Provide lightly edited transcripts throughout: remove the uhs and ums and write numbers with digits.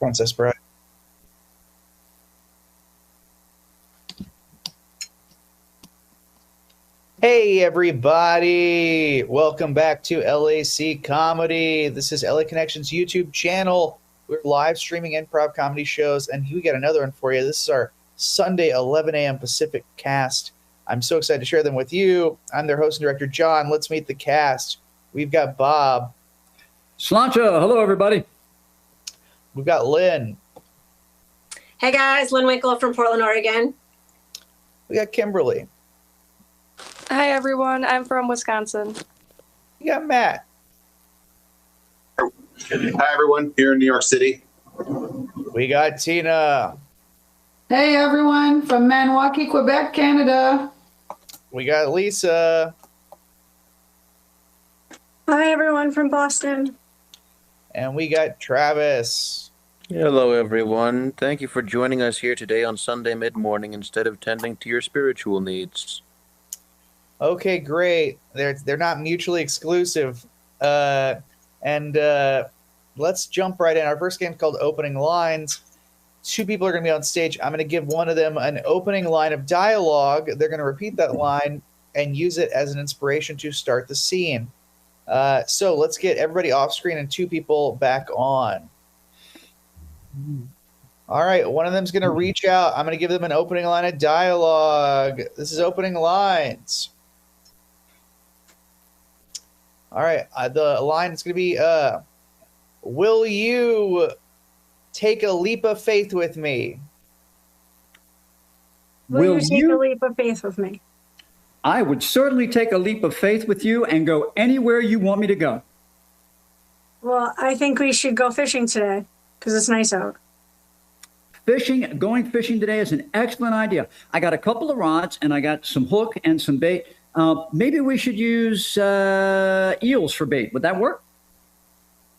Princess Bride. Hey everybody! Welcome back to LAC Comedy. This is LA Connection's YouTube channel. We're live streaming improv comedy shows, and we got another one for you. This is our Sunday 11 a.m. Pacific cast. I'm so excited to share them with you. I'm their host and director, John. Let's meet the cast. We've got Bob. Slancha, hello everybody. We've got Lynn. Hey guys, Lynn Winkle from Portland, Oregon. We got Kimberly. Hi everyone, I'm from Wisconsin. We got Matt. Hi everyone, here in New York City. We got Tina. Hey everyone, from Maniwaki, Quebec, Canada. We got Lisa. Hi everyone from Boston. And we got Travis. Hello, everyone. Thank you for joining us here today on Sunday mid-morning instead of tending to your spiritual needs. Okay, great. They're not mutually exclusive. Let's jump right in. Our first game is called Opening Lines. Two people are going to be on stage. I'm going to give one of them an opening line of dialogue. They're going to repeat that line and use it as an inspiration to start the scene. So let's get everybody off screen and two people back on. All right, one of them's going to reach out. I'm going to give them an opening line of dialogue. This is Opening Lines. All right, the line is going to be, will you take a leap of faith with me? Will you take a leap of faith with me? I would certainly take a leap of faith with you and go anywhere you want me to go. Well, I think we should go fishing today because it's nice out. Going fishing today is an excellent idea. I got a couple of rods and I got some hook and some bait. Maybe we should use eels for bait. Would that work?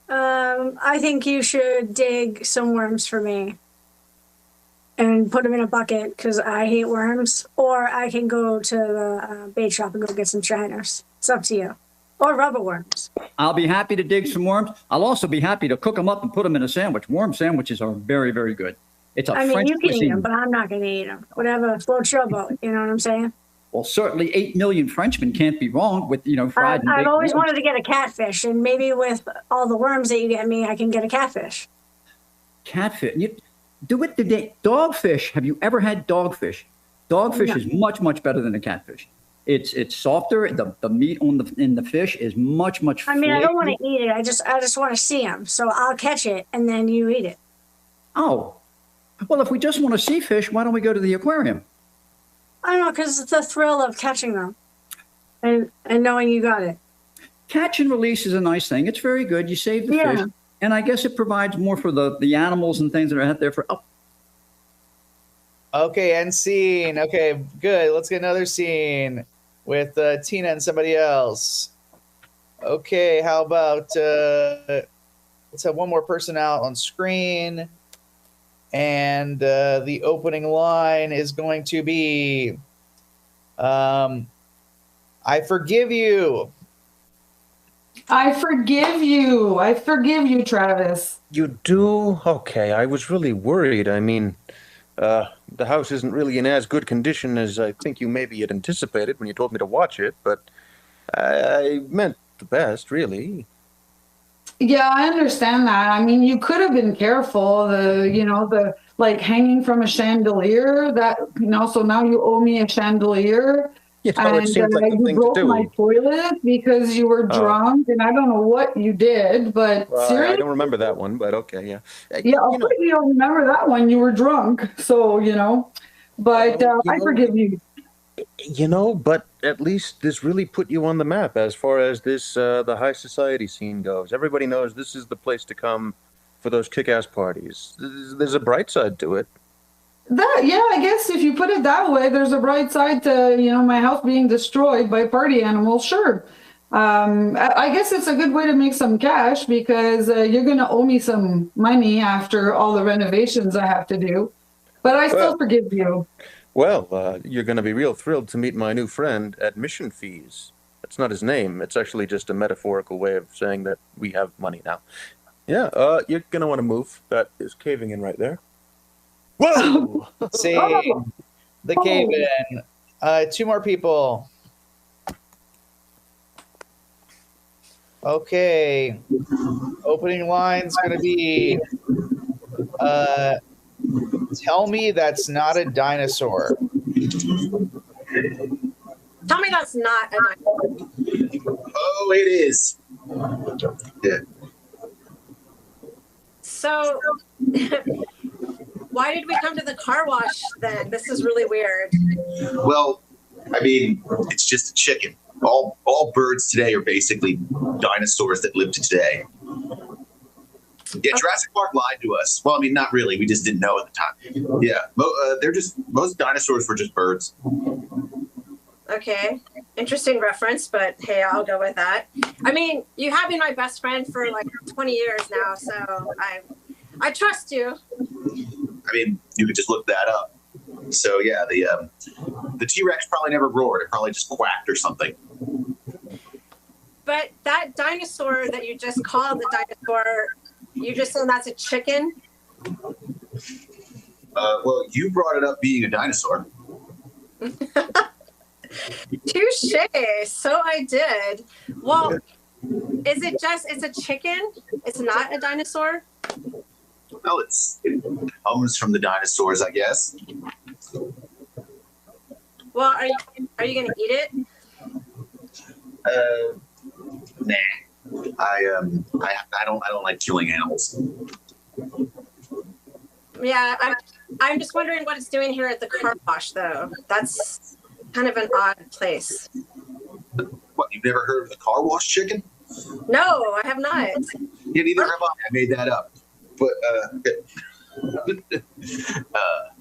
I think you should dig some worms for me and put them in a bucket because I hate worms. Or I can go to the bait shop and go get some shiners. It's up to you. Or rubber worms. I'll be happy to dig some worms. I'll also be happy to cook them up and put them in a sandwich. Worm sandwiches are very, very good. It's a French you can cuisine. eat them, but I'm not going to eat them. Whatever floats your boat. You know what I'm saying? Well, certainly 8 million Frenchmen can't be wrong with, fried and I've baked always worms. wanted to get a catfish, and maybe with all the worms that you get me, I can get a catfish. Catfish. Do it today. Dogfish. Have you ever had dogfish? Dogfish No. is much, much better than a catfish. It's softer. The meat in the fish is much, much. I mean, I don't want flakier. to eat it. I just want to see them. So I'll catch it, and then you eat it. Oh, well, if we just want to see fish, why don't we go to the aquarium? I don't know, because it's the thrill of catching them and knowing you got it. Catch and release is a nice thing. It's very good. You save the Yeah. fish, and I guess it provides more for the animals and things that are out there for. Oh, Okay, end scene. Okay, good. Let's get another scene with Tina and somebody else. Okay, how about let's have one more person out on screen. And the opening line is going to be, I forgive you. I forgive you. I forgive you, Travis. You do? Okay, I was really worried. I mean, the house isn't really in as good condition as I think you maybe had anticipated when you told me to watch it, but I meant the best, really. Yeah, I understand that. I mean, you could have been careful. The like hanging from a chandelier. So now you owe me a chandelier. It And seemed like the you thing to broke do. my toilet because you were drunk, and I don't know what you did, but I seriously, don't remember that one, but okay, yeah. yeah, of course you don't remember that one. You were drunk, so But I forgive you. But at least this really put you on the map as far as this the high society scene goes. Everybody knows this is the place to come for those kick-ass parties. There's a bright side to it. I guess if you put it that way, there's a bright side to my house being destroyed by party animals. Sure, I guess it's a good way to make some cash because you're going to owe me some money after all the renovations I have to do. But I still forgive you. Well, you're going to be real thrilled to meet my new friend. Admission fees. That's not his name. It's actually just a metaphorical way of saying that we have money now. Yeah, you're gonna want to move. That is caving in right there. Whoa! Scene. The cave in. 2 more people. Okay. Opening line's gonna be tell me that's not a dinosaur. Tell me that's not a dinosaur. Oh, it is. Yeah. So, why did we come to the car wash then? This is really weird. Well, I mean, it's just a chicken. All birds today are basically dinosaurs that lived today. Yeah, Jurassic Park lied to us. Well, I mean, not really. We just didn't know at the time. Yeah, most dinosaurs were just birds. Okay, interesting reference, but hey, I'll go with that. I mean, you have been my best friend for like 20 years now, so I trust you. I mean, you could just look that up. So yeah, the T-Rex probably never roared. It probably just quacked or something. But that dinosaur that you just called the dinosaur, you just saying that's a chicken? Well, you brought it up being a dinosaur. Touche. So I did. Well, it's a chicken? It's not a dinosaur? Well, it comes from the dinosaurs, I guess. Well, are you gonna eat it? Nah. I don't like killing animals. Yeah, I'm just wondering what it's doing here at the car wash, though. That's kind of an odd place. What, you've never heard of the car wash chicken? No, I have not. Yeah, neither have I. I made that up. But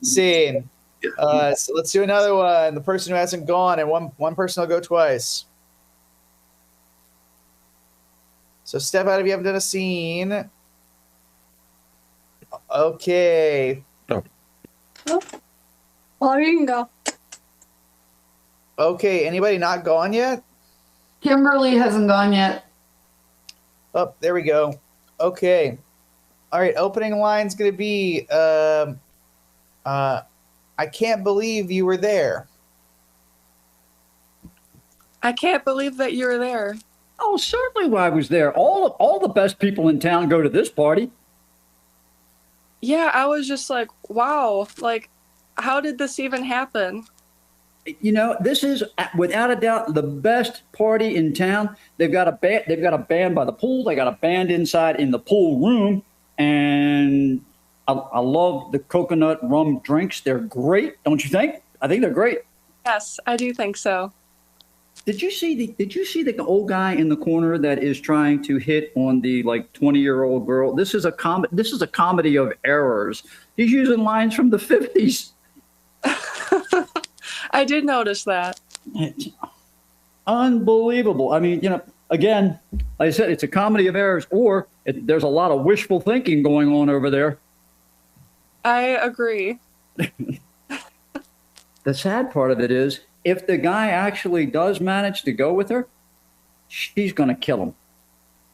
Scene. So let's do another one. The person who hasn't gone, and one person will go twice. So step out if you haven't done a scene. Okay. Well, you can go. Okay. Anybody not gone yet? Kimberly hasn't gone yet. Oh, there we go. Okay. All right. Opening line's going to be, I can't believe you were there. I can't believe that you were there. Oh, certainly I was there. All the best people in town go to this party. Yeah, I was just like, wow, like, how did this even happen? You know, this is without a doubt the best party in town. They've got a band. They've got a band by the pool. They got a band inside in the pool room, and I love the coconut rum drinks. They're great, don't you think? I think they're great. Yes, I do think so. Did you see the old guy in the corner that is trying to hit on the like 20-year-old girl? This is a comedy of errors. He's using lines from the 50s. I did notice that. It's unbelievable. I mean, you know, again, like I said, it's a comedy of errors, or there's a lot of wishful thinking going on over there. I agree. The sad part of it is, if the guy actually does manage to go with her, she's going to kill him.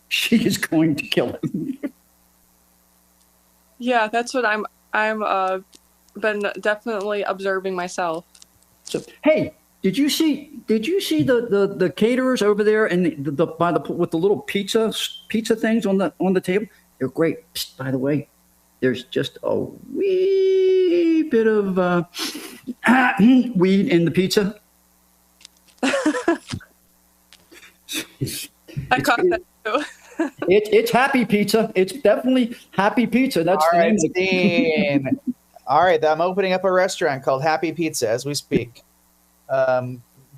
She is going to kill him. Yeah, that's what I'm been definitely observing myself. So, hey, did you see the caterers over there and the by the with the little pizza things on the table? They're great. Psst, by the way, there's just a wee bit of weed in the pizza. I caught that too. It's happy pizza. It's definitely happy pizza. That's All the right, name of the Dean. All right, I'm opening up a restaurant called Happy Pizza as we speak.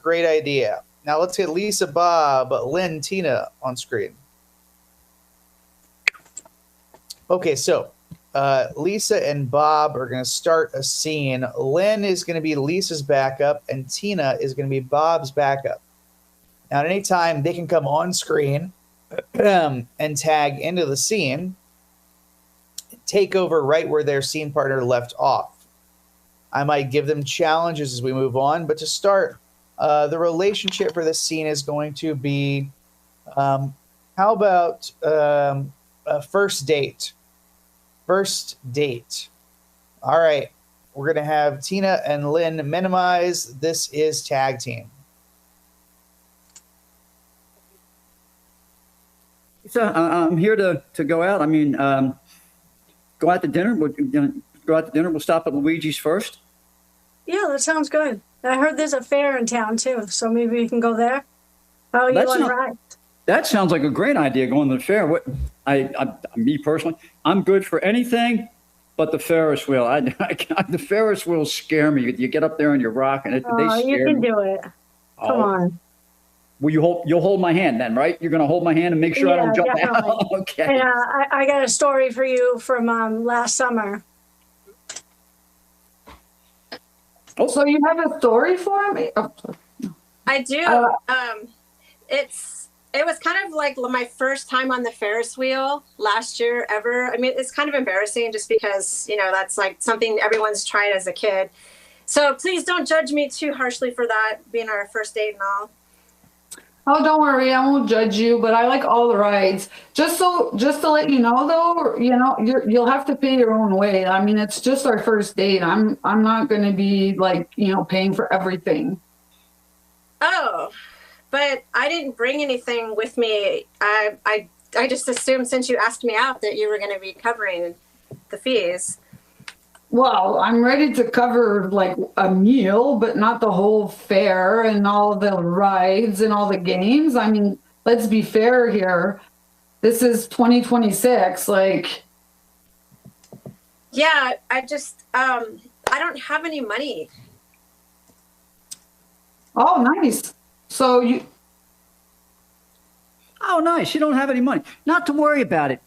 Great idea. Now let's get Lisa, Bob, Lynn, Tina on screen. Okay, so Lisa and Bob are going to start a scene. Lynn is going to be Lisa's backup, and Tina is going to be Bob's backup. Now, at any time, they can come on screen and tag into the scene, take over right where their scene partner left off. I might give them challenges as we move on, but to start, the relationship for this scene is going to be, how about first date. First date. All right. We're going to have Tina and Lynn minimize. This is tag team. So I'm here to go out. I mean, go out to dinner. Go out to dinner. We'll stop at Luigi's first. Yeah, that sounds good. I heard there's a fair in town too, so maybe we can go there. How are you on rides? That sounds like a great idea, going to the fair. Me personally, I'm good for anything but the Ferris wheel. The Ferris wheels scare me. You get up there and you're rocking it. Oh, you can do it. Come on. Well, you'll hold my hand then, right? You're going to hold my hand and make sure I don't jump out. Okay. And I got a story for you from last summer. Oh, so you have a story for me? Oh, I do. It was kind of like my first time on the Ferris wheel last year ever. I mean, it's kind of embarrassing just because, that's like something everyone's tried as a kid. So please don't judge me too harshly for that, being our first date and all. Oh, don't worry, I won't judge you, but I like all the rides. Just to let you know, though, you'll have to pay your own way. I mean, it's just our first date. I'm not going to be like, paying for everything. Oh, but I didn't bring anything with me. I just assumed since you asked me out that you were going to be covering the fees. Well, I'm ready to cover like a meal, but not the whole fare and all the rides and all the games. I mean, let's be fair here. This is 2026. Like, yeah, I don't have any money. Oh, nice. So you. Oh, nice. You don't have any money. Not to worry about it.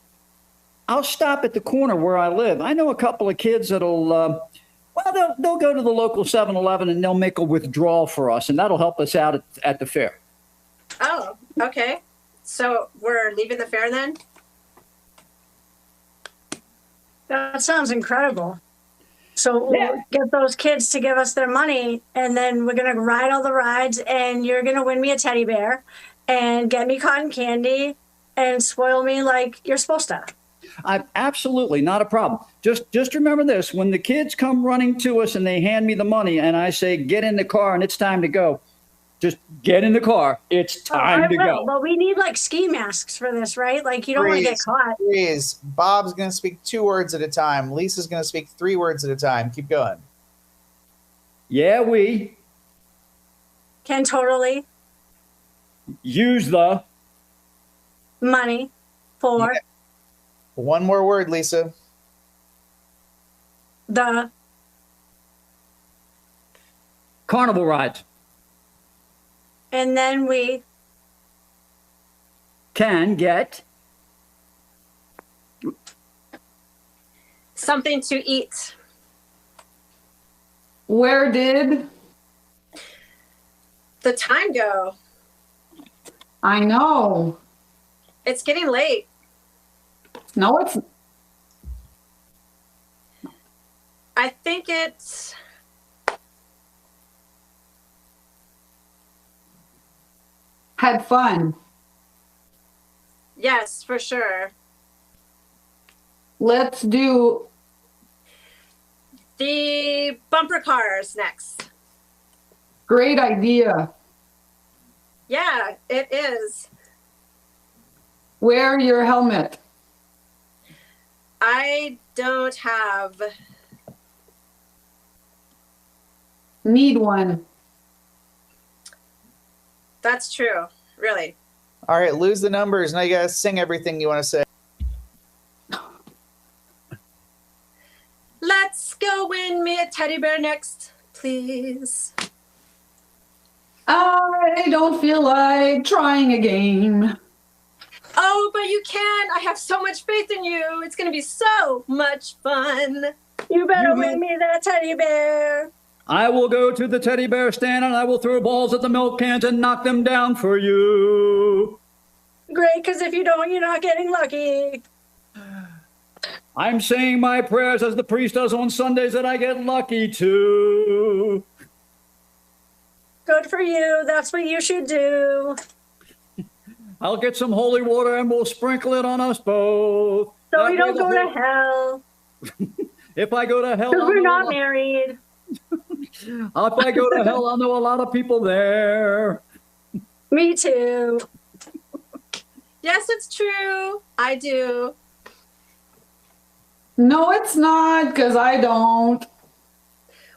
I'll stop at the corner where I live. I know a couple of kids that'll, they'll go to the local 7-Eleven and they'll make a withdrawal for us, and that'll help us out at the fair. Oh, okay. So we're leaving the fair then? That sounds incredible. So we'll get those kids to give us their money, and then we're going to ride all the rides, and you're going to win me a teddy bear and get me cotton candy and spoil me like you're supposed to. Absolutely not a problem. Just remember this: when the kids come running to us and they hand me the money, and I say, "Get in the car," and it's time to go, just get in the car. It's time to go. But we need like ski masks for this, right? Like you don't want to get caught. Please, Bob's going to speak 2 words at a time. Lisa's going to speak 3 words at a time. Keep going. Yeah, we can totally use the money for. Yeah. 1 more word, Lisa. The carnival rides. And then we can get something to eat. Where did the time go? I know. It's getting late. No, it's. I think it's. Had fun. Yes, for sure. Let's do the bumper cars next. Great idea. Yeah, it is. Wear your helmet. I don't have. Need one. That's true. Really. All right, lose the numbers. Now you got to sing everything you want to say. Let's go win me a teddy bear next, please. I don't feel like trying a game. Oh, but you can. I have so much faith in you. It's going to be so much fun. You better win me that teddy bear. I will go to the teddy bear stand and I will throw balls at the milk cans and knock them down for you. Great, because if you don't, you're not getting lucky. I'm saying my prayers as the priest does on Sundays that I get lucky too. Good for you. That's what you should do. I'll get some holy water and we'll sprinkle it on us both. So That we way don't the go whole- to hell. If I go to hell, Because I'll we're know not married. if I go to hell, I'll know a lot of people there. Me too. Yes, it's true. I do. No, it's not, because I don't.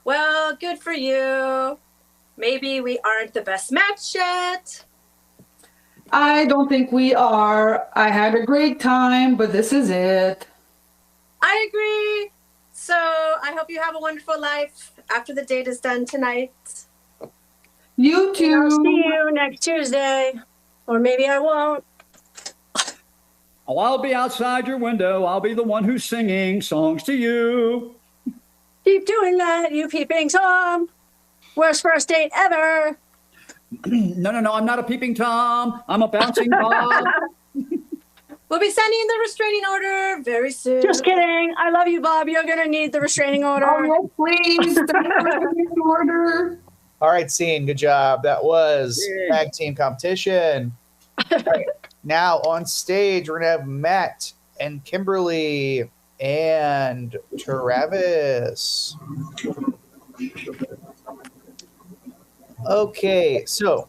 Well, good for you. Maybe we aren't the best match yet. I don't think we are. I had a great time, but this is it. I agree. So I hope you have a wonderful life after the date is done tonight. You I'll too. see you next Tuesday. Or maybe I won't. Oh, I'll be outside your window. I'll be the one who's singing songs to you. Keep doing that, you peeping Tom. Worst first date ever. No, I'm not a peeping Tom. I'm a bouncing Bob. We'll be sending the restraining order very soon. Just kidding. I love you, Bob. You're going to need the restraining order. Oh, yes, please. Thank you for the order. All right, scene. Good job. That was Yay. tag team competition. All right, now on stage, we're going to have Matt and Kimberly and Travis. Okay, so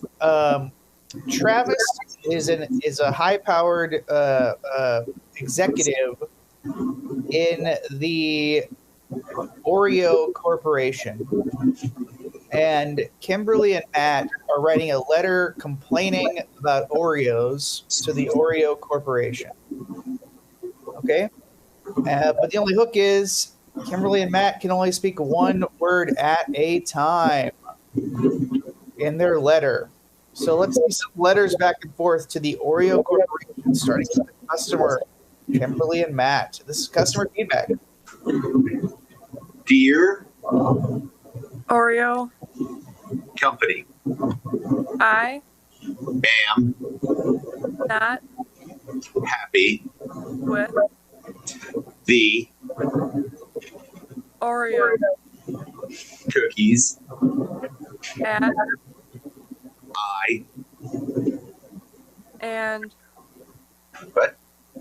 Travis is a high-powered executive in the Oreo Corporation, and Kimberly and Matt are writing a letter complaining about Oreos to the Oreo Corporation. Okay, but the only hook is Kimberly and Matt can only speak one word at a time in their letter. So let's see some letters back and forth to the Oreo Corporation, starting with the customer, Kimberly and Matt. This is customer feedback. Dear Oreo, company, I am not happy with the Oreo cookies at I and what? I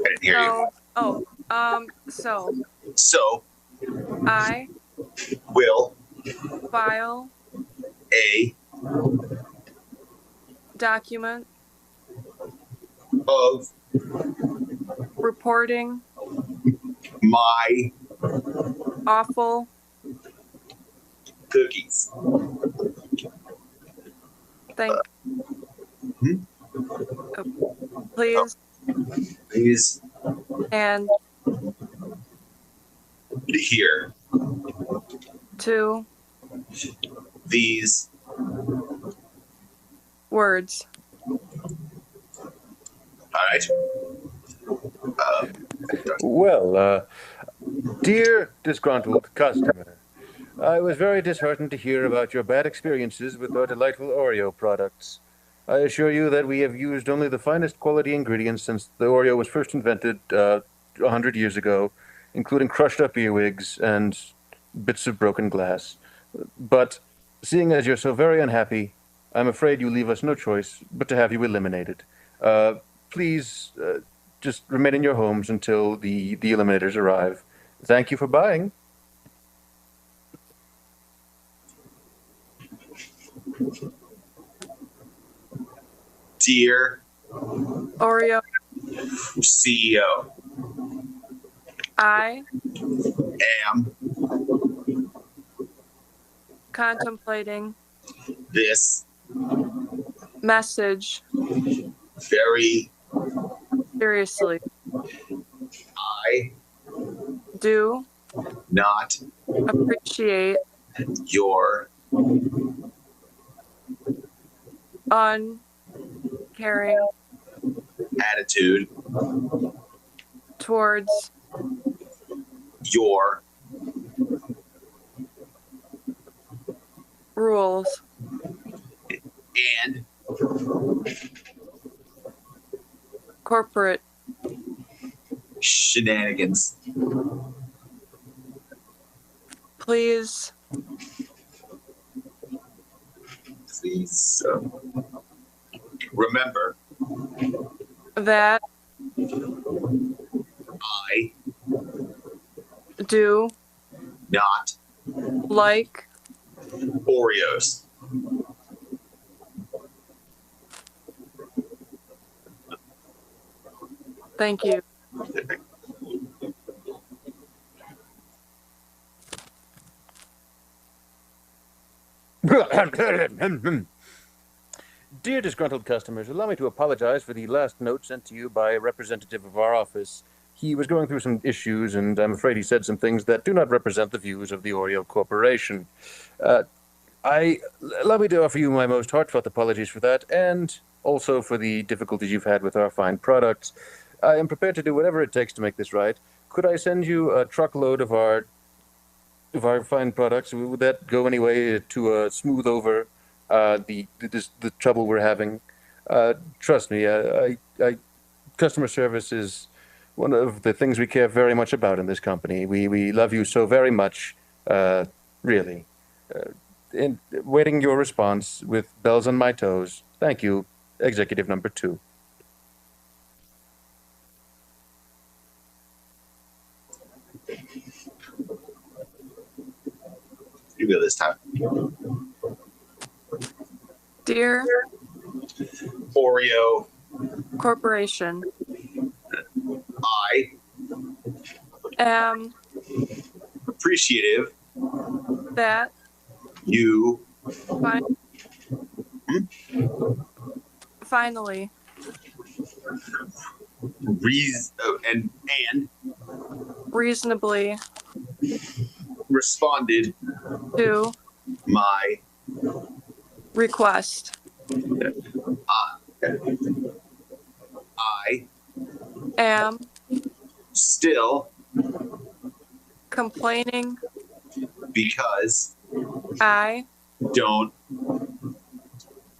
didn't hear you. So So I will file a document of reporting my awful cookies. thing. Please Please and adhere to these words. All right. Well, dear disgruntled customer, I was very disheartened to hear about your bad experiences with our delightful Oreo products. I assure you that we have used only the finest quality ingredients since the Oreo was first invented 100 years ago, including crushed up earwigs and bits of broken glass. But seeing as you're so very unhappy, I'm afraid you leave us no choice but to have you eliminated. Please just remain in your homes until the eliminators arrive. Thank you for buying. Dear Oreo, CEO, I am contemplating this message very seriously. I Do not appreciate your uncaring attitude, towards your rules and corporate shenanigans. please Please Remember, that I do not like Oreos. Thank you. Dear disgruntled customers, allow me to apologize for the last note sent to you by a representative of our office. He was going through some issues, and I'm afraid he said some things that do not represent the views of the Oreo Corporation. Allow me to offer you my most heartfelt apologies for that, and also for the difficulties you've had with our fine products. I am prepared to do whatever it takes to make this right. Could I send you a truckload of our fine products? Would that go any way to smooth over the trouble we're having? Trust me, customer service is one of the things we care very much about in this company. We love you so very much, really. In waiting your response with bells on my toes. Thank you, Executive Number 2. You go this time. Dear Oreo, Corporation, I am appreciative that you finally and reasonably responded to my request. I Am still complaining because I don't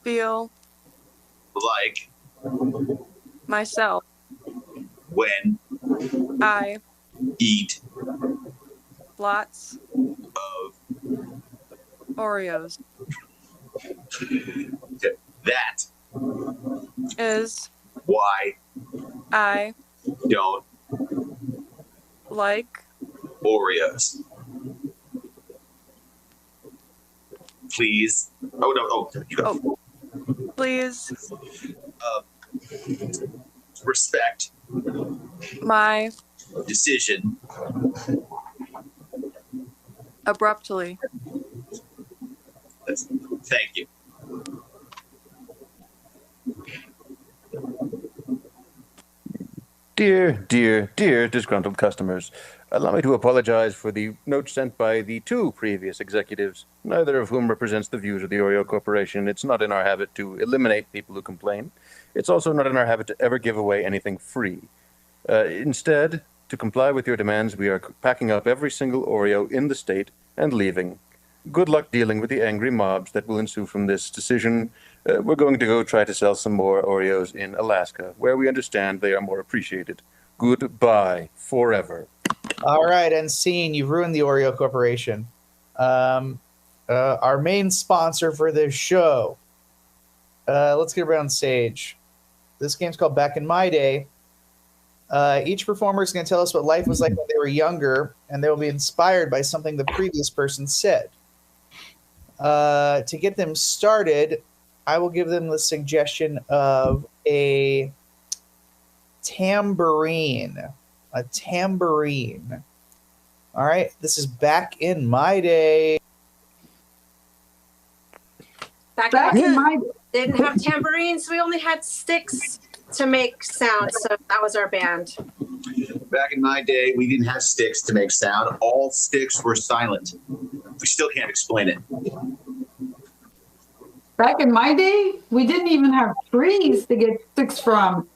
feel like myself when I eat lots of Oreos. That Is why I don't like Oreos. Please. Oh no. Oh, you go. Oh, please Respect my decision. abruptly. Thank you. Dear disgruntled customers, allow me to apologize for the note sent by the 2 previous executives, neither of whom represents the views of the Oreo Corporation. It's not in our habit to eliminate people who complain. It's also not in our habit to ever give away anything free. Instead, to comply with your demands, we are packing up every single Oreo in the state and leaving. Good luck dealing with the angry mobs that will ensue from this decision. We're going to go try to sell some more Oreos in Alaska, where we understand they are more appreciated. Goodbye, forever. All right, and scene, you've ruined the Oreo Corporation. Our main sponsor for this show. Let's get around stage. This game's called Back in My Day. Each performer is going to tell us what life was like when they were younger, and they will be inspired by something the previous person said. To get them started, I will give them the suggestion of a tambourine. A tambourine. All right, this is Back in My Day. Back in my didn't have tambourines. We only had sticks to make sound. So that was our band. Back in my day, we didn't have sticks to make sound. All sticks were silent. We still can't explain it. Back in my day, we didn't even have trees to get sticks from.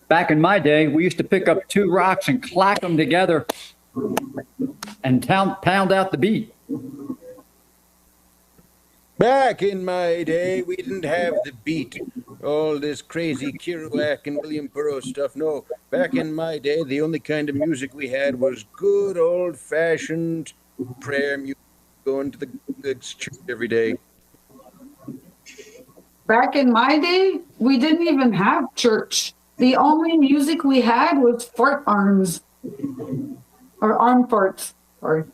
Back in my day, we used to pick up 2 rocks and clack them together and pound out the beat. Back in my day, we didn't have the beat. All this crazy Kerouac and William Burroughs stuff. No, back in my day, the only kind of music we had was good old-fashioned prayer music, going to the church every day. Back in my day, we didn't even have church. The only music we had was fart arms. Or arm farts. Sorry.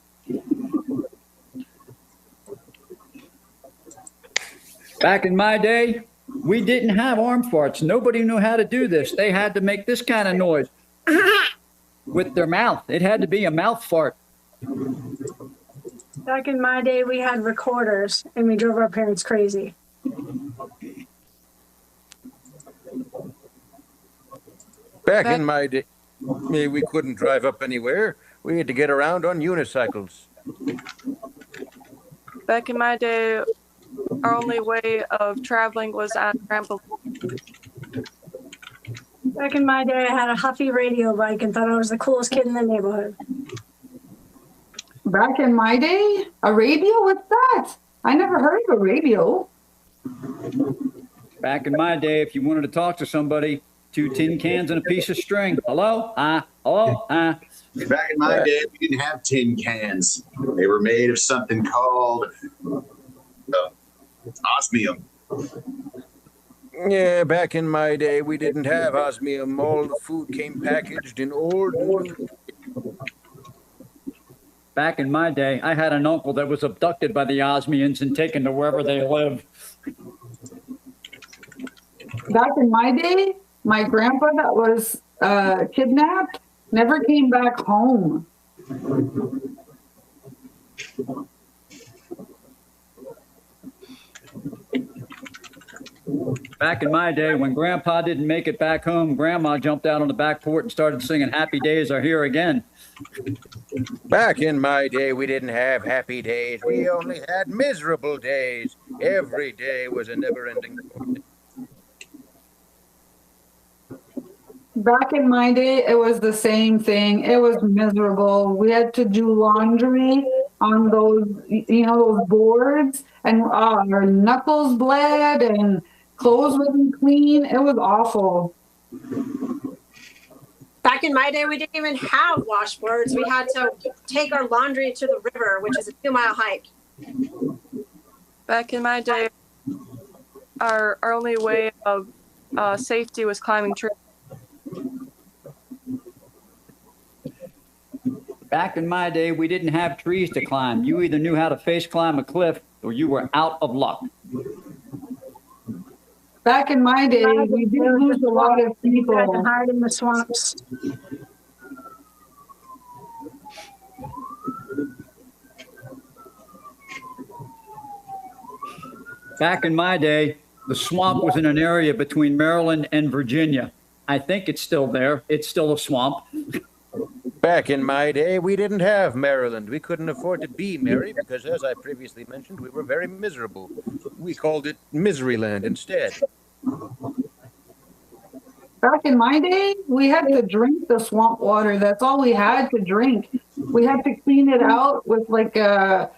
Back in my day, we didn't have arm farts. Nobody knew how to do this. They had to make this kind of noise with their mouth. It had to be a mouth fart. Back in my day, we had recorders, and we drove our parents crazy. Back in my day, we couldn't drive up anywhere. We had to get around on unicycles. Back in my day, our only way of traveling was on trampoline. Back in my day, I had a Huffy radio bike and thought I was the coolest kid in the neighborhood. Back in my day, a radio? What's that? I never heard of a radio. Back in my day, if you wanted to talk to somebody, 2 tin cans and a piece of string. Hello? Hello? Back in my day, we didn't have tin cans. They were made of something called osmium. Yeah, back in my day, we didn't have osmium. All the food came packaged in old. Back in my day, I had an uncle that was abducted by the Osmians and taken to wherever they live. Back in my day, my grandpa that was kidnapped never came back home. Back in my day, when Grandpa didn't make it back home, Grandma jumped out on the back porch and started singing "Happy Days Are Here Again." Back in my day, we didn't have happy days. We only had miserable days. Every day was a never-ending story. Back in my day, it was the same thing. It was miserable. We had to do laundry on those, those boards, and our knuckles bled, and clothes wasn't clean. It was awful. Back in my day, we didn't even have washboards. We had to take our laundry to the river, which is a 2-mile hike. Back in my day, our only way of safety was climbing trees. Back in my day, we didn't have trees to climb. You either knew how to face climb a cliff or you were out of luck. Back in my day, we did lose a lot of people. We had to hide in the swamps. Back in my day, the swamp was in an area between Maryland and Virginia. I think it's still there. It's still a swamp. Back in my day, we didn't have Maryland. We couldn't afford to be merry because, as I previously mentioned, we were very miserable. We called it Miseryland instead. Back in my day, we had to drink the swamp water. That's all we had to drink. We had to clean it out with like a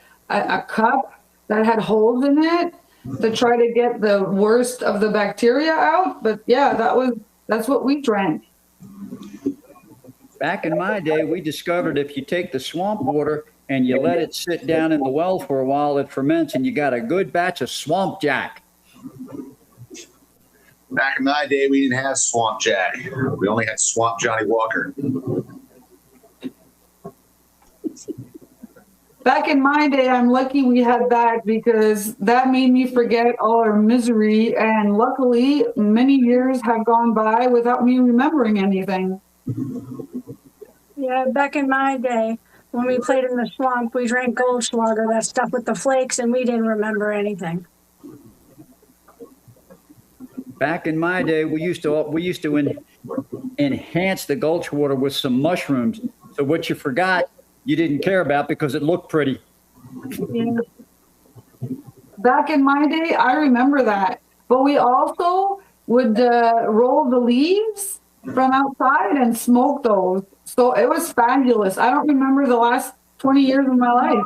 cup that had holes in it to try to get the worst of the bacteria out. But yeah, that's what we drank. Back in my day, we discovered if you take the swamp water and you let it sit down in the well for a while, it ferments and you got a good batch of swamp jack. Back in my day, we didn't have Swamp Jack. We only had Swamp Johnny Walker. Back in my day, I'm lucky we had that because that made me forget all our misery. And luckily, many years have gone by without me remembering anything. Yeah, back in my day, when we played in the swamp, we drank Goldschlager, that stuff with the flakes, and we didn't remember anything. Back in my day, we used to enhance the gulch water with some mushrooms. So what you forgot, you didn't care about because it looked pretty. Yeah. Back in my day, I remember that. But we also would roll the leaves from outside and smoke those. So it was fabulous. I don't remember the last 20 years of my life.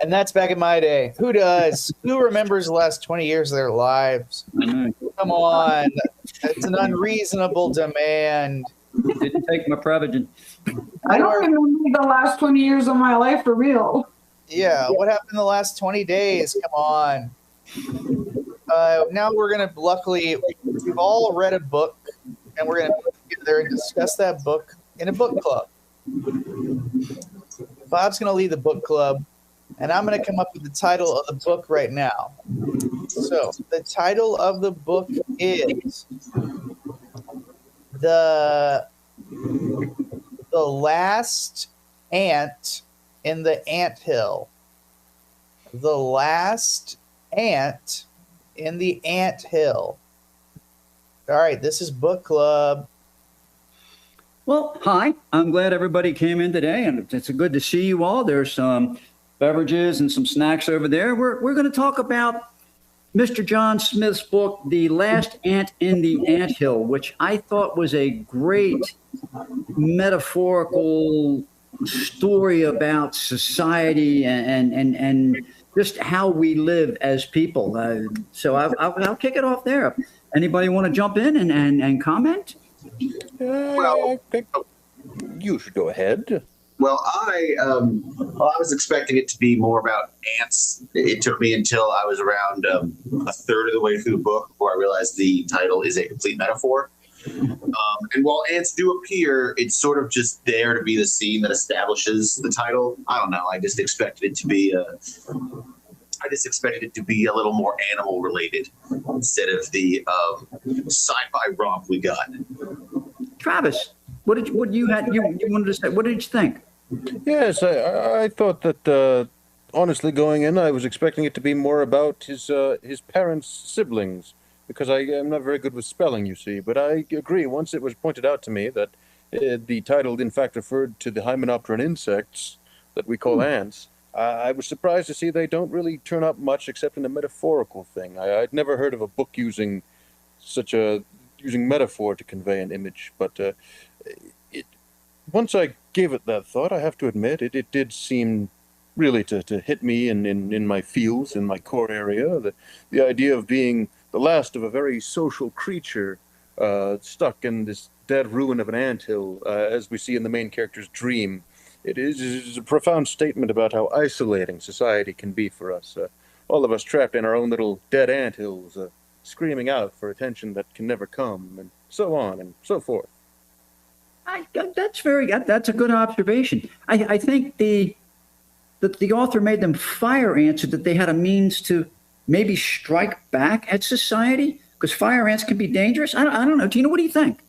And that's back in my day. Who does? Who remembers the last 20 years of their lives? Come on. It's an unreasonable demand. Didn't take my Prevagen. I don't remember the last 20 years of my life for real. Yeah, what happened in the last 20 days? Come on. Now we're going to, luckily, we've all read a book, and we're going to put together and discuss that book in a book club. Bob's going to lead the book club, and I'm going to come up with the title of the book right now. So the title of the book is The Last Ant in the Anthill. The Last Ant in the Anthill. All right, this is book club. Well, hi. I'm glad everybody came in today, and it's good to see you all. There's some beverages and some snacks over there. We're going to talk about Mr. John Smith's book, The Last Ant in the Anthill, which I thought was a great metaphorical story about society and just how we live as people. So I'll kick it off there. Anybody want to jump in and comment? I think you should go ahead. Well, I was expecting it to be more about ants. It took me until I was around a third of the way through the book before I realized the title is a complete metaphor. And while ants do appear, it's sort of just there to be the scene that establishes the title. I don't know. I just expected it to be a little more animal related instead of the sci-fi romp we got. Travis, what you wanted to say? What did you think? Yes, I thought that honestly, going in, I was expecting it to be more about his parents' siblings, because I am not very good with spelling, you see. But I agree. Once it was pointed out to me that the title, in fact, referred to the hymenopteran insects that we call ants, I was surprised to see they don't really turn up much except in a metaphorical thing. I'd never heard of a book using metaphor to convey an image, but once I gave it that thought, I have to admit, it did seem really to hit me in my feels, in my core area. The idea of being the last of a very social creature stuck in this dead ruin of an anthill, as we see in the main character's dream. It is a profound statement about how isolating society can be for us. All of us trapped in our own little dead anthills, screaming out for attention that can never come, and so on and so forth. That's a good observation. I think the author made them fire ants so that they had a means to maybe strike back at society, because fire ants can be dangerous. I don't know. Tina, what do you think?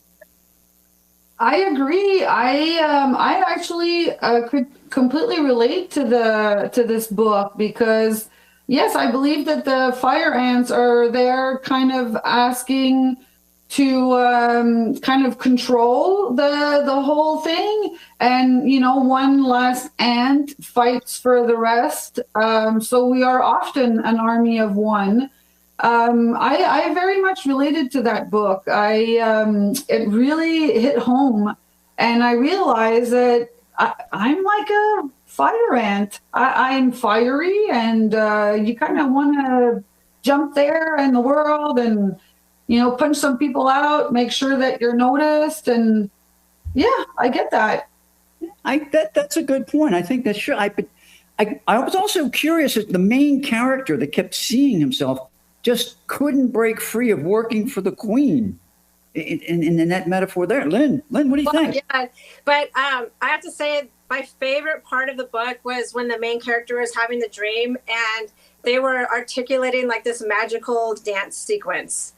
I agree. I actually could completely relate to this book, because yes, I believe that the fire ants are there kind of asking to kind of control the whole thing, and one last ant fights for the rest. So we are often an army of one. I very much related to that book. It really hit home, and I realized that I'm like a fire ant. I'm fiery, and you kind of want to jump there in the world and punch some people out, make sure that you're noticed, and yeah, I get that. That's a good point. I think that's true. I was also curious as the main character that kept seeing himself just couldn't break free of working for the queen in that metaphor there. Lynn, what do you think? Yeah, but I have to say my favorite part of the book was when the main character was having the dream and they were articulating like this magical dance sequence.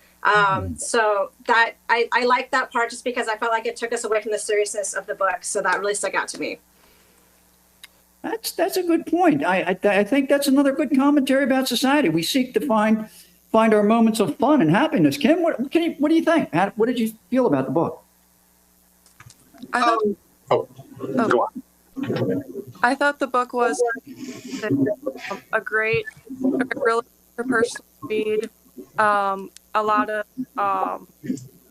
So that I like that part just because I felt like it took us away from the seriousness of the book. So that really stuck out to me. That's a good point. I think that's another good commentary about society. We seek to find our moments of fun and happiness. Kim, what do you think? What did you feel about the book? I thought the book was a really personal read. A lot of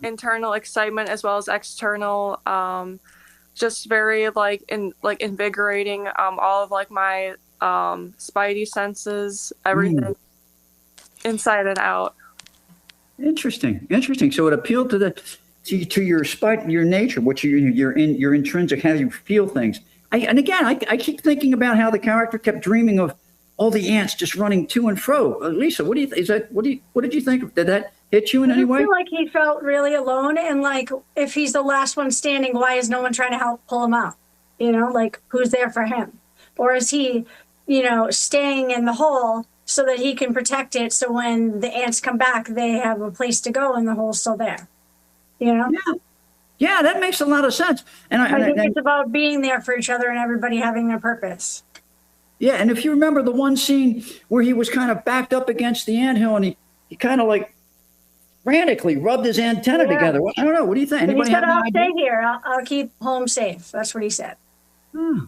internal excitement as well as external. Just very invigorating. All of my spidey senses, everything inside and out. Interesting. So it appealed to your nature, your intrinsic, how you feel things. I keep thinking about how the character kept dreaming of all the ants just running to and fro. Lisa, what do you is that? What did you think? Did that hit you in any way? I feel like he felt really alone, and like if he's the last one standing, why is no one trying to help pull him out? You know, like who's there for him, or is he, staying in the hole so that he can protect it? So when the ants come back, they have a place to go, and the hole's still there. Yeah. Yeah, that makes a lot of sense. And I think it's about being there for each other and everybody having their purpose. Yeah, and if you remember the one scene where he was kind of backed up against the anthill and he kind of like frantically rubbed his antenna together. I don't know. What do you think? Anybody he said, I'll stay here. I'll keep home safe. That's what he said. I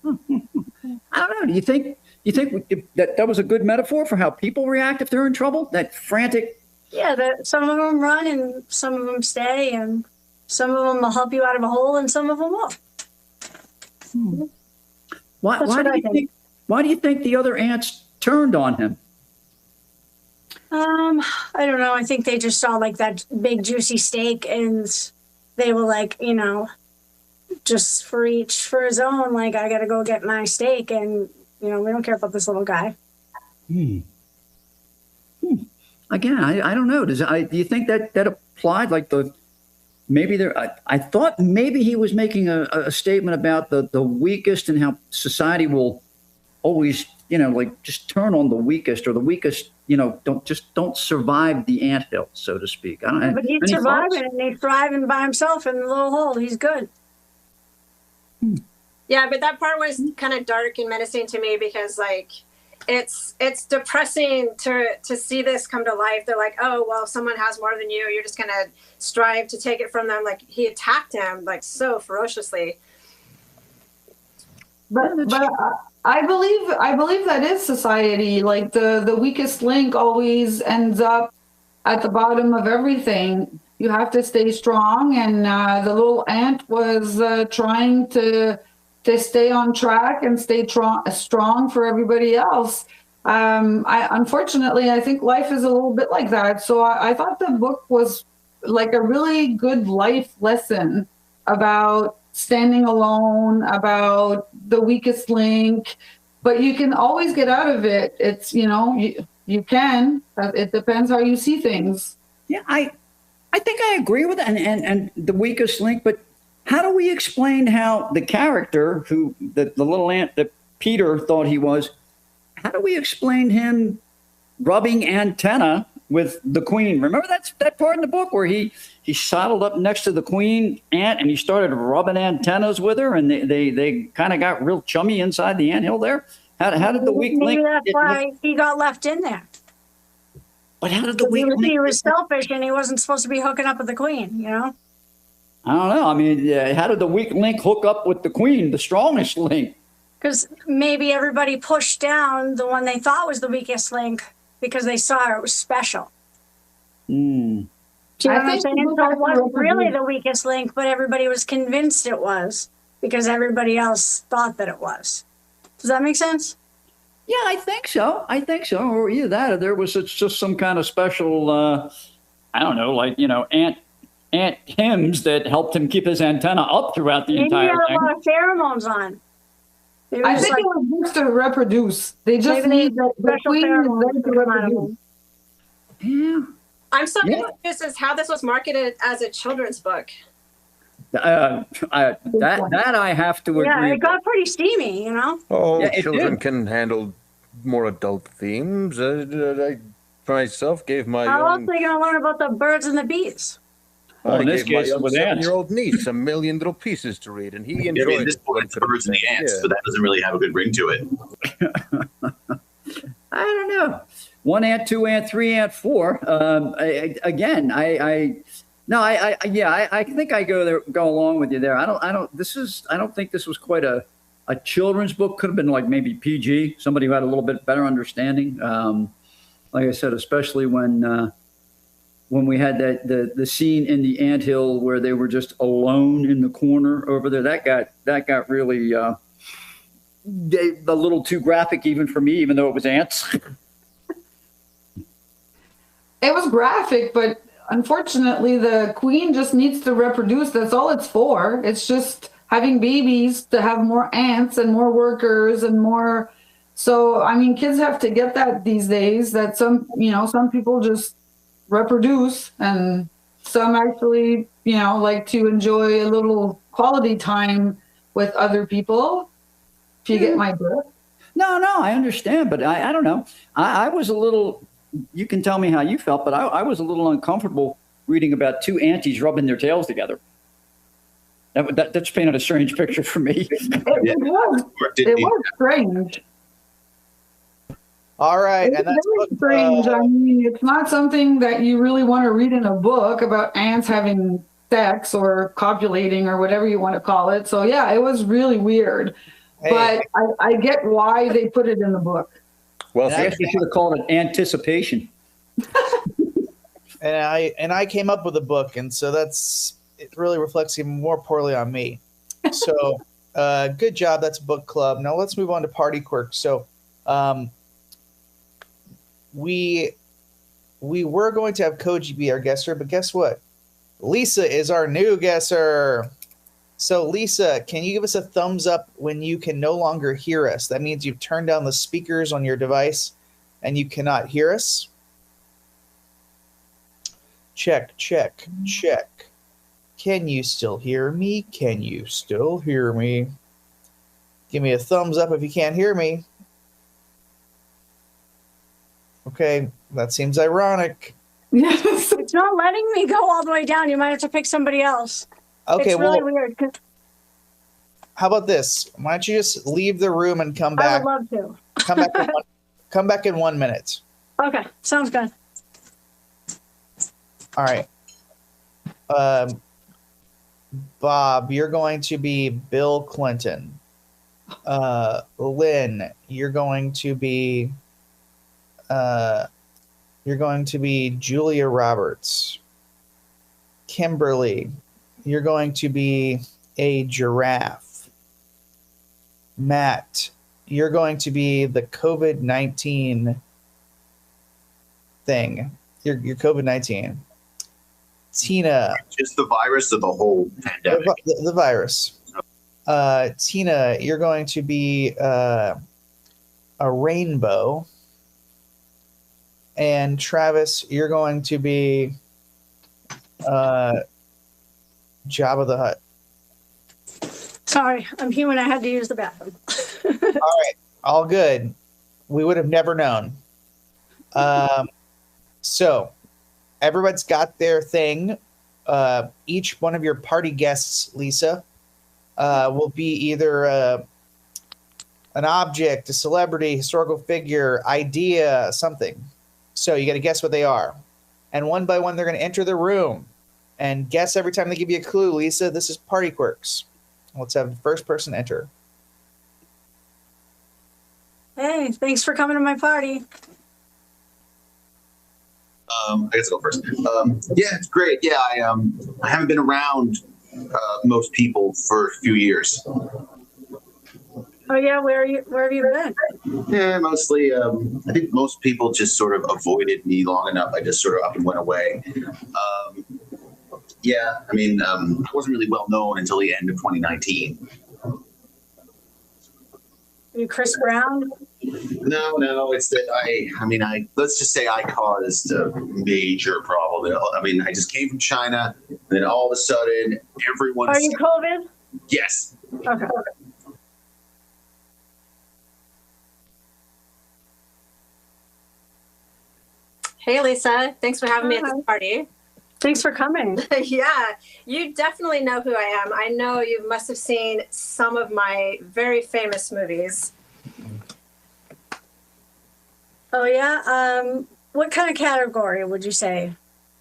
don't know. Do you think that was a good metaphor for how people react if they're in trouble? That frantic. Yeah, that some of them run and some of them stay, and some of them will help you out of a hole, and some of them won't. Why do you think the other ants turned on him? I don't know. I think they just saw like that big juicy steak, and they were like, just for each for his own. Like, I got to go get my steak, and we don't care about this little guy. Again, I don't know. Do you think that applied? Like I thought maybe he was making a statement about the weakest and how society will always, like just turn on the weakest, or the weakest, don't survive the anthill, so to speak. I don't know. But he's surviving, and he's thriving by himself in the little hole. He's good. Yeah, but that part was kind of dark and menacing to me because, like, it's depressing to see this come to life. They're like, oh, well, if someone has more than you, you're just going to strive to take it from them. Like, he attacked him, like, so ferociously. But I believe that is society. Like, the weakest link always ends up at the bottom of everything. You have to stay strong, and the little ant was trying to stay on track and stay strong for everybody else. Unfortunately, I think life is a little bit like that. So I thought the book was like a really good life lesson about standing alone, about the weakest link, but you can always get out of it. It's, you can. It depends how you see things. Yeah, I think I agree with that, and the weakest link, but how do we explain how the character, who the little ant that Peter thought he was, how do we explain him rubbing antenna with the queen? Remember that part in the book where he sidled up next to the queen ant and he started rubbing antennas with her, and they kind of got real chummy inside the anthill there? How did the weak link? Maybe that's why he got left in there. But how did the weak link? He was selfish and he wasn't supposed to be hooking up with the queen, I don't know. I mean, how did the weak link hook up with the queen, the strongest link? Because maybe everybody pushed down the one they thought was the weakest link because they saw it was special. Do you know what I'm saying? So it wasn't really the weakest link, but everybody was convinced it was because everybody else thought that it was. Does that make sense? Yeah, I think so. Or either that, or there was just some kind of special, I don't know, like, ant hymns that helped him keep his antenna up throughout the entire thing. Maybe he had a lot of pheromones on. I think it was just to reproduce. They just need the queen to reproduce. Yeah. I'm so confused as how this was marketed as a children's book. That I have to agree. Yeah, it got pretty steamy, Oh, Yeah, children can handle more adult themes. I, for myself, gave my How else own... are they going to learn about the birds and the bees? I in this gave my case, young with ants. 7-year-old niece a million little pieces to read, and he Yeah, enjoyed in this book, it's the birds and the ants, Yeah. so that doesn't really have a good ring to it. I don't know. 1 ant, 2 ant, 3 ant, 4. I think I go along with you there. I don't think this was quite a children's book. Could have been like maybe PG, somebody who had a little bit better understanding. Like I said, especially when we had the scene in the anthill where they were just alone in the corner over there, that got really a little too graphic even for me, even though it was ants. It was graphic, but unfortunately, the queen just needs to reproduce. That's all it's for. It's just having babies to have more aunts and more workers and more. So, I mean, kids have to get that these days, that some people just reproduce, and some actually, like to enjoy a little quality time with other people. If you get my drift. No, I understand, but I don't know. I was a little, you can tell me how you felt, but I was a little uncomfortable reading about two aunties rubbing their tails together. That's painted a strange picture for me. It was strange. All right, It's and that's very strange. I mean, it's not something that you really want to read in a book about ants having sex or copulating or whatever you want to call it. So yeah, it was really weird. Hey. But I get why they put it in the book. Well, I guess we should have called it anticipation. And I came up with a book, and so it really reflects even more poorly on me. So good job. That's book club. Now let's move on to party quirks. So we were going to have Koji be our guesser, but guess what? Lisa is our new guesser. So Lisa, can you give us a thumbs up when you can no longer hear us? That means you've turned down the speakers on your device and you cannot hear us. Check, check, check. Can you still hear me? Can you still hear me? Give me a thumbs up if you can't hear me. Okay, that seems ironic. Yes. It's not letting me go all the way down. You might have to pick somebody else. Okay, it's really well, weird. how about this? Why don't you just leave the room and come back? I would love to. Come back in 1 minute. Okay, sounds good. All right. Bob, you're going to be Bill Clinton. Lynn, you're going to be Julia Roberts. Kimberly, you're going to be a giraffe. Matt, you're going to be the COVID-19 thing. You're COVID-19. Tina. Just the virus or the whole pandemic? The virus. Tina, you're going to be a rainbow. And Travis, you're going to be Jabba the Hutt. Sorry, I'm human. I had to use the bathroom. All right, all good. We would have never known. So everybody's got their thing. Each one of your party guests, Lisa, will be either an object, a celebrity, historical figure, idea, something. So you got to guess what they are. And one by one, they're going to enter the room and guess every time they give you a clue. Lisa, this is Party Quirks. Let's have the first person enter. Hey, thanks for coming to my party. I guess I'll go first. Yeah, it's great. Yeah, I haven't been around most people for a few years. Oh yeah, where have you been? Yeah, mostly. I think most people just sort of avoided me long enough. I just sort of up and went away. Yeah, I mean, I wasn't really well known until the end of 2019. Are you Chris Brown? No, it's that I let's just say I caused a major problem. I mean, I just came from China, and then all of a sudden, everyone. Are you COVID? Yes. Okay. Hey, Lisa. Thanks for having me at this party. Thanks for coming. Yeah, you definitely know who I am. I know you must have seen some of my very famous movies. Oh, yeah? What kind of category would you say?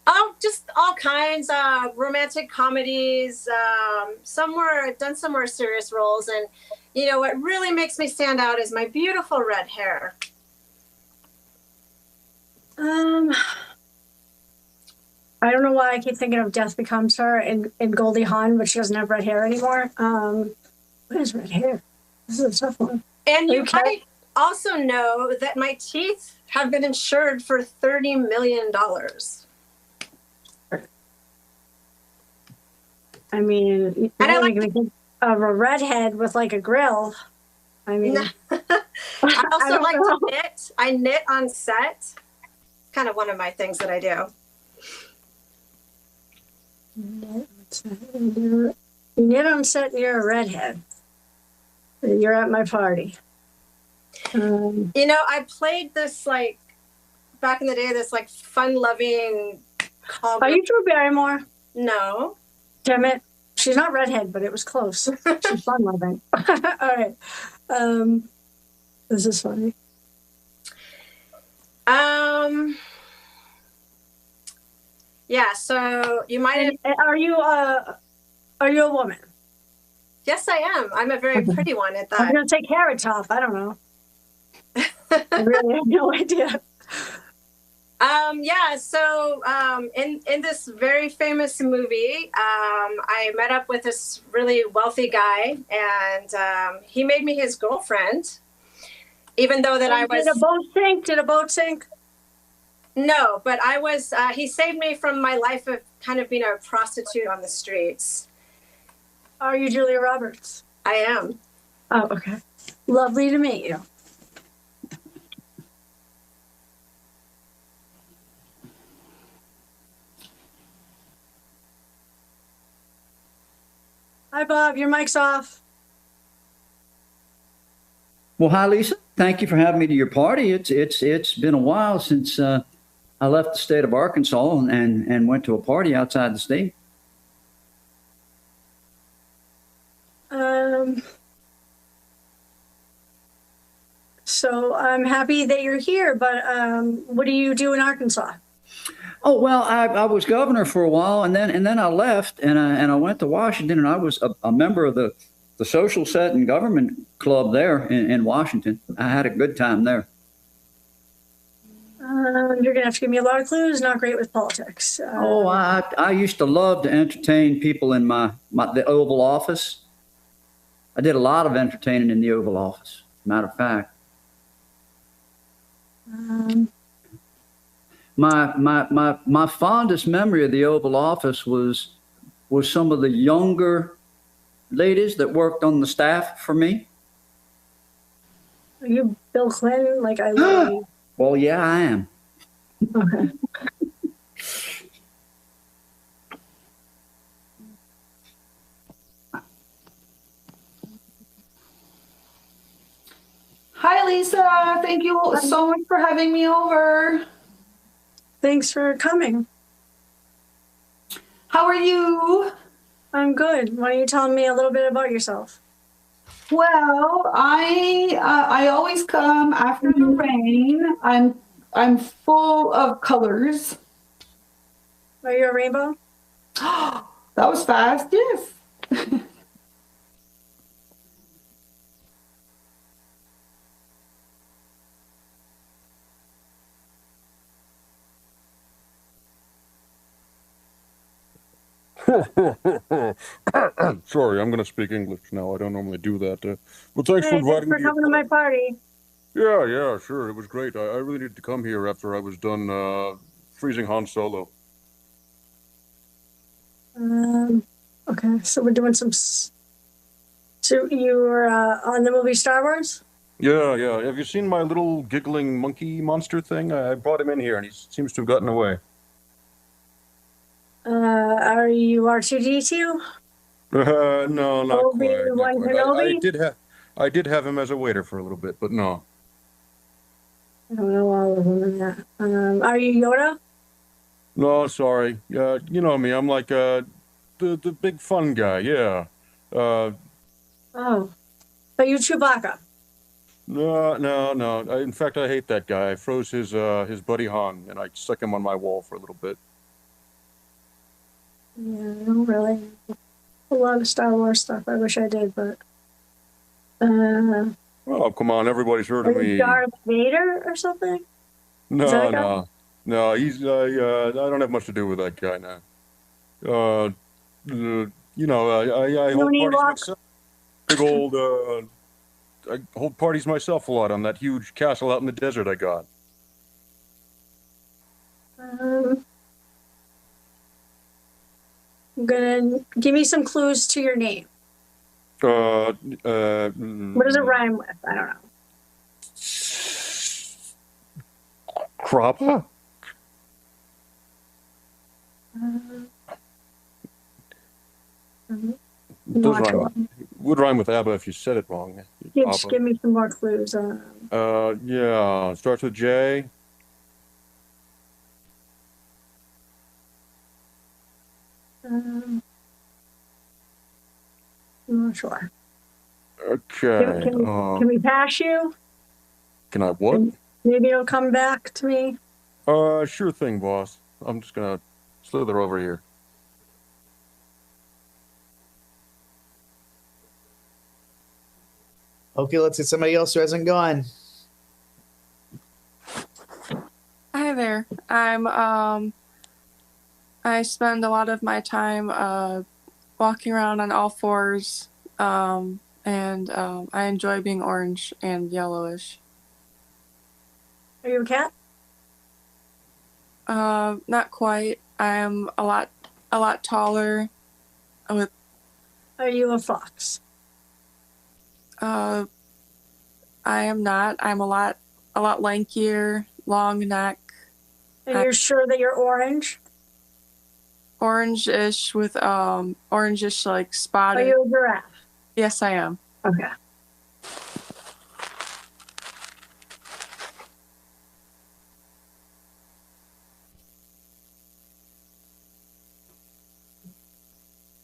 Oh, just all kinds. Romantic comedies. I've done some more serious roles. And, you know, what really makes me stand out is my beautiful red hair. I don't know why I keep thinking of Death Becomes Her and Goldie Hawn, but she doesn't have red hair anymore. What is red hair? This is a tough one. And you might also know that my teeth have been insured for $30 million. I mean, and I like of a redhead with like a grill. I mean, I also don't like know. to knit. I knit on set. Kind of one of my things that I do. You knit on set and you're a redhead. You're at my party. You know, I played this like back in the day. This like fun-loving. Are you Drew Barrymore? No. Damn it. She's not redhead, but it was close. She's fun loving. All right. This is funny. Yeah. So you might have. And are you a woman? Yes, I am. I'm a very pretty one at I'm that. gonna say Carrot Top. I don't know. I really have no idea. Yeah, so in this very famous movie, I met up with this really wealthy guy, and he made me his girlfriend, even though that I was. Did a boat sink? Did a boat sink? No, but I was. He saved me from my life of kind of being a prostitute on the streets. Are you Julia Roberts? I am. Oh, okay. Lovely to meet you. Hi, Bob. Your mic's off. Well, hi, Lisa. Thank you for having me to your party. It's been a while since I left the state of Arkansas and went to a party outside the state. So I'm happy that you're here, but what do you do in Arkansas? Oh well, I was governor for a while, and then I left, and I went to Washington, and I was a member of the social set and government club there in Washington. I had a good time there. You're gonna have to give me a lot of clues. Not great with politics. I used to love to entertain people in the Oval Office. I did a lot of entertaining in the Oval Office. Matter of fact. My fondest memory of the Oval Office was some of the younger ladies that worked on the staff for me. Are you Bill Clinton? Like I love you. Well, yeah, I am. Okay. Hi, Lisa. Thank you so much for having me over. Thanks for coming. How are you? I'm good. Why don't you tell me a little bit about yourself? Well, I always come after the rain. I'm full of colors. Are you a rainbow? That was fast. Yes. Sorry, I'm going to speak English now. I don't normally do that. But thanks for Hey, inviting thanks for me. coming to my party. Yeah, sure. It was great. I really needed to come here after I was done freezing Han Solo. Okay, so we're doing some. So you were on the movie Star Wars? Yeah. Have you seen my little giggling monkey monster thing? I brought him in here, and he seems to have gotten away. Are you R2D2? No, not Obi-Wan quite. Kenobi? I did have him as a waiter for a little bit, but no. I don't know all of them in that. Are you Yoda? No, sorry. You know me. I'm like the big fun guy. Yeah. Oh. Are you Chewbacca? No. In fact, I hate that guy. I froze his buddy Han, and I stuck him on my wall for a little bit. Yeah, I don't really. A lot of Star Wars stuff. I wish I did, but. Oh, come on. Everybody's heard of Are you me. Darth Vader or something? No. He's. I don't have much to do with that guy now. You know, I hold parties myself. Big old. I hold parties myself a lot on that huge castle out in the desert I got. I'm gonna give me some clues to your name. What does it rhyme with? I don't know. Crappa? Does rhyme. Would rhyme with ABBA if you said it wrong. Just give me some more clues. Yeah, it starts with J. I'm not sure. Okay. Can we pass you? Can I what? Maybe it'll come back to me. Sure thing, boss. I'm just gonna slither over here. Okay, let's get somebody else who hasn't gone. Hi there. I spend a lot of my time walking around on all fours, and I enjoy being orange and yellowish. Are you a cat? Not quite. I am a lot taller. With. Are you a fox? I am not. I'm a lot lankier, long neck. And you're sure that you're orange? Orange-ish with orange-ish like spotted. Are you a giraffe? Yes, I am. Okay.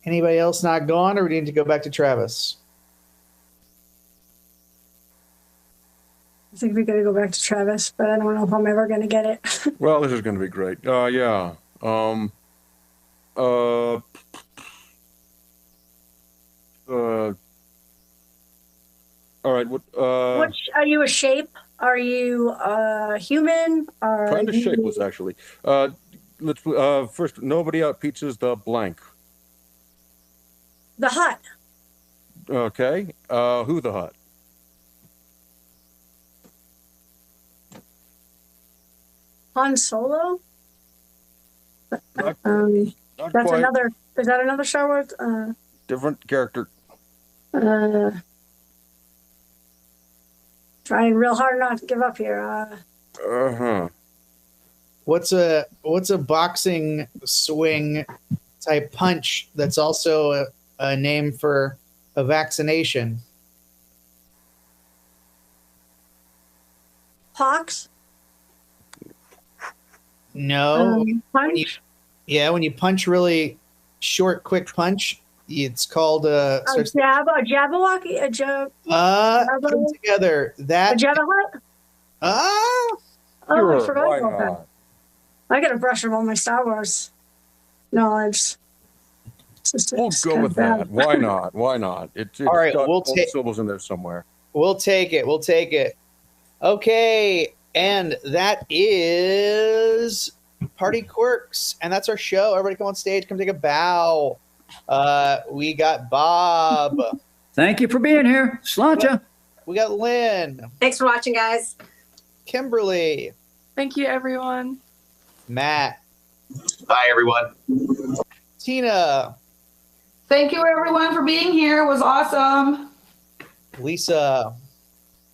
Anybody else not gone, or we need to go back to Travis? I think we gotta go back to Travis, but I don't know if I'm ever gonna get it. Well, this is gonna be great. Yeah. All right. What? Which are you a shape? Are you human? Kind of shapeless, actually. Let's first. Nobody out pizzas the blank. The Hut. Okay. Who the Hut? Han Solo. Not That's quite. another. Is that another Star Wars? Different character. Trying real hard not to give up here. Uh-huh. What's a boxing swing type punch that's also a name for a vaccination? Hawks. No. Punch. When you punch really short, quick punch, it's called A Jabberwocky. A jab. put them together. That A Jabberhut. ah. Oh, Sure, I forgot why about not? that. I gotta brush up on my Star Wars knowledge. We'll go with that. Why not? Why not? It's All right, got we'll all the syllables in there somewhere. We'll take it. We'll take it. Okay, and that is Party Quirks, and that's our show. Everybody come on stage. Come take a bow. We got Bob. Thank you for being here. Sláinte. We got Lynn. Thanks for watching, guys. Kimberly. Thank you, everyone. Matt. Bye, everyone. Tina. Thank you, everyone, for being here. It was awesome. Lisa.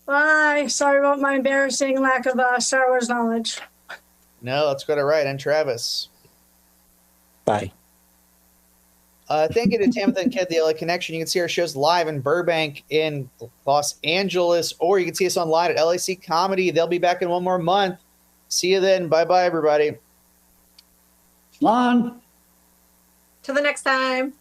Bye. Sorry about my embarrassing lack of Star Wars knowledge. No, that's got it right. And Travis. Bye. Thank you to Tamitha and Ked, the LA Connection. You can see our shows live in Burbank, in Los Angeles, or you can see us online at LAC Comedy. They'll be back in one more month. See you then. Bye-bye, everybody. Slán. Till the next time.